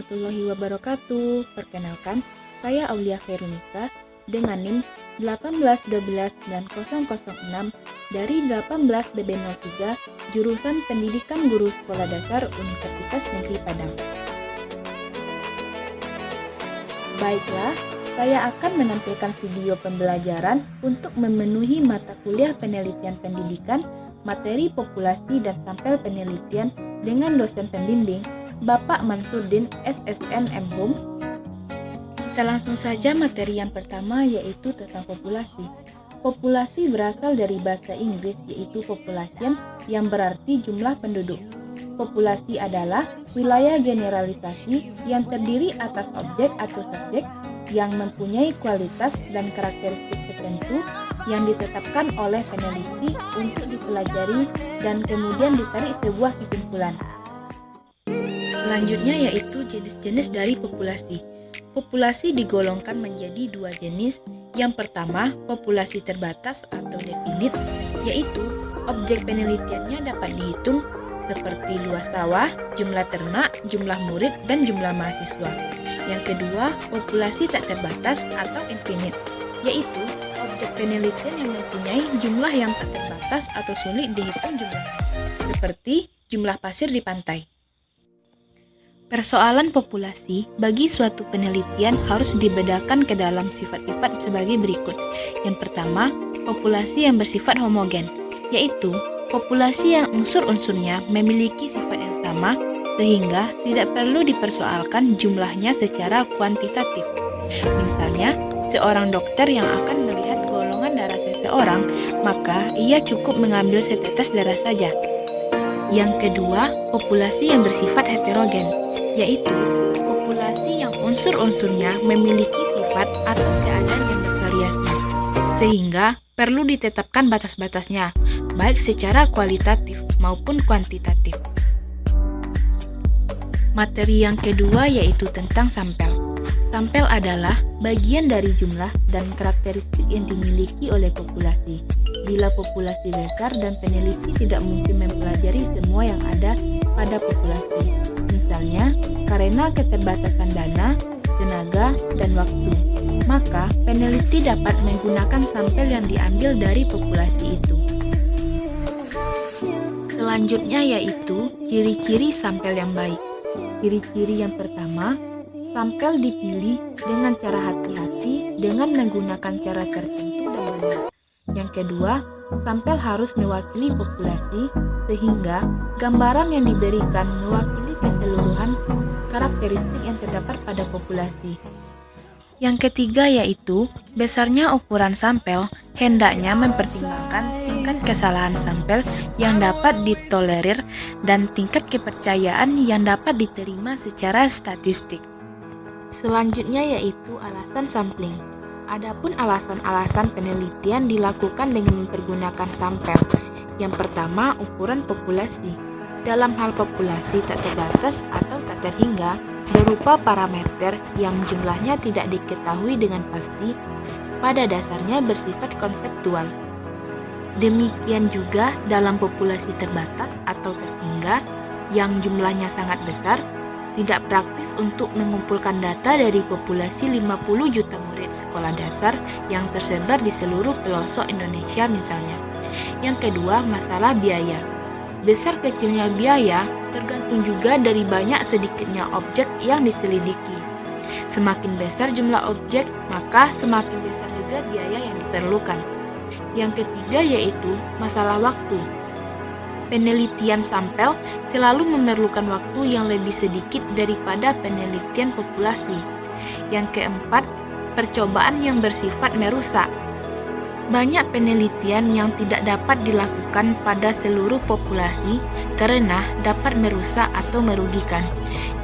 warahmatullahi wabarakatuh. Perkenalkan, saya Aulia Veronica dengan NIM 1812906 dari 18 BB03 jurusan Pendidikan Guru Sekolah Dasar Universitas Negeri Padang. Baiklah, saya akan menampilkan video pembelajaran untuk memenuhi mata kuliah penelitian pendidikan, materi populasi dan sampel penelitian dengan dosen pembimbing Bapak Mansurdin SSN M.Hum. Kita langsung saja materi yang pertama, yaitu tentang populasi. Populasi berasal dari bahasa Inggris, yaitu population, yang berarti jumlah penduduk. Populasi adalah wilayah generalisasi yang terdiri atas objek atau subjek yang mempunyai kualitas dan karakteristik tertentu yang ditetapkan oleh peneliti untuk dipelajari dan kemudian ditarik sebuah kesimpulan. Selanjutnya yaitu jenis-jenis dari populasi. Populasi digolongkan menjadi dua jenis. Yang pertama, populasi terbatas atau definite, yaitu objek penelitiannya dapat dihitung seperti luas sawah, jumlah ternak, jumlah murid, dan jumlah mahasiswa. Yang kedua, populasi tak terbatas atau infinite, yaitu objek penelitian yang mempunyai jumlah yang tak terbatas atau sulit dihitung jumlahnya, seperti jumlah pasir di pantai. Persoalan populasi bagi suatu penelitian harus dibedakan ke dalam sifat-sifat sebagai berikut. Yang pertama, populasi yang bersifat homogen, yaitu populasi yang unsur-unsurnya memiliki sifat yang sama sehingga tidak perlu dipersoalkan jumlahnya secara kuantitatif. Misalnya, seorang dokter yang akan melihat golongan darah seseorang, maka ia cukup mengambil setetes darah saja. Yang kedua, populasi yang bersifat heterogen, yaitu populasi yang unsur-unsurnya memiliki sifat atau keadaan yang bervariasi, sehingga perlu ditetapkan batas-batasnya, baik secara kualitatif maupun kuantitatif. Materi yang kedua yaitu tentang sampel. Sampel adalah bagian dari jumlah dan karakteristik yang dimiliki oleh populasi. Bila populasi besar dan peneliti tidak mungkin mempelajari semua yang ada pada populasi. Misalnya, karena keterbatasan dana, tenaga, dan waktu, maka peneliti dapat menggunakan sampel yang diambil dari populasi itu. Selanjutnya yaitu ciri-ciri sampel yang baik. Ciri-ciri yang pertama, sampel dipilih dengan cara hati-hati dengan menggunakan cara tertentu dan benar. Yang kedua, sampel harus mewakili populasi sehingga gambaran yang diberikan mewakili keseluruhan karakteristik yang terdapat pada populasi. Yang ketiga yaitu besarnya ukuran sampel hendaknya mempertimbangkan tingkat kesalahan sampel yang dapat ditolerir dan tingkat kepercayaan yang dapat diterima secara statistik. Selanjutnya yaitu alasan sampling. Adapun alasan-alasan penelitian dilakukan dengan mempergunakan sampel. Yang pertama, ukuran populasi. Dalam hal populasi tak terbatas atau tak terhingga berupa parameter yang jumlahnya tidak diketahui dengan pasti, pada dasarnya bersifat konseptual. Demikian juga dalam populasi terbatas atau terhingga yang jumlahnya sangat besar, tidak praktis untuk mengumpulkan data dari populasi 50 juta murid sekolah dasar yang tersebar di seluruh pelosok Indonesia misalnya. Yang kedua, masalah biaya. Besar kecilnya biaya tergantung juga dari banyak sedikitnya objek yang diselidiki. Semakin besar jumlah objek, maka semakin besar juga biaya yang diperlukan. Yang ketiga yaitu masalah waktu. Penelitian sampel selalu memerlukan waktu yang lebih sedikit daripada penelitian populasi. Yang keempat, percobaan yang bersifat merusak. Banyak penelitian yang tidak dapat dilakukan pada seluruh populasi karena dapat merusak atau merugikan.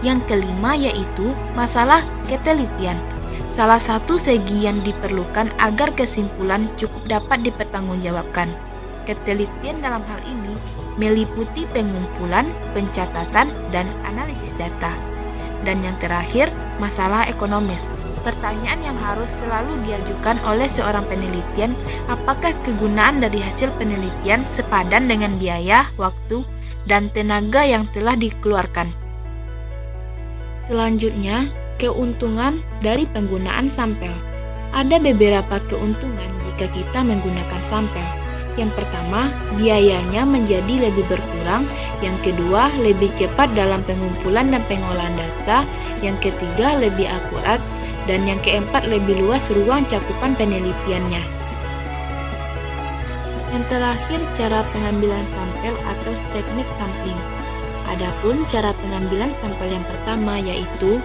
Yang kelima yaitu masalah ketelitian. Salah satu segi yang diperlukan agar kesimpulan cukup dapat dipertanggungjawabkan. Ketelitian dalam hal ini meliputi pengumpulan, pencatatan, dan analisis data. Dan yang terakhir, masalah ekonomis. Pertanyaan yang harus selalu diajukan oleh seorang penelitian, apakah kegunaan dari hasil penelitian sepadan dengan biaya, waktu, dan tenaga yang telah dikeluarkan. Selanjutnya, keuntungan dari penggunaan sampel. Ada beberapa keuntungan jika kita menggunakan sampel. Yang pertama, biayanya menjadi lebih berkurang. Yang kedua, lebih cepat dalam pengumpulan dan pengolahan data. Yang ketiga, lebih akurat. Dan yang keempat, lebih luas ruang cakupan penelitiannya. Yang terakhir, cara pengambilan sampel atau teknik sampling. Adapun cara pengambilan sampel yang pertama yaitu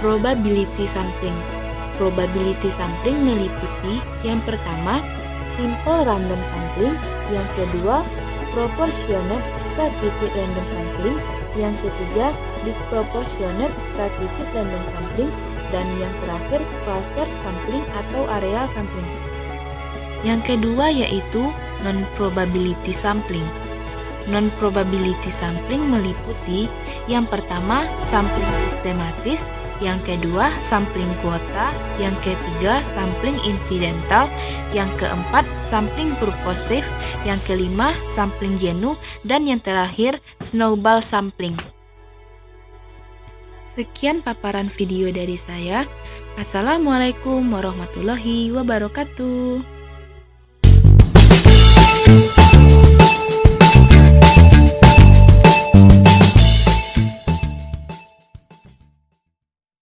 probability sampling. Probability sampling meliputi yang pertama, simple random sampling, yang kedua, proportionate strategic random sampling, yang ketiga, disproportionate strategic random sampling, dan yang terakhir, cluster sampling atau areal sampling. Yang kedua yaitu non-probability sampling. Non-probability sampling meliputi yang pertama, sampling sistematis, yang kedua, sampling kuota, yang ketiga, sampling insidental, yang keempat, sampling purposive, yang kelima, sampling jenuh, dan yang terakhir, snowball sampling. Sekian paparan video dari saya. Assalamualaikum warahmatullahi wabarakatuh.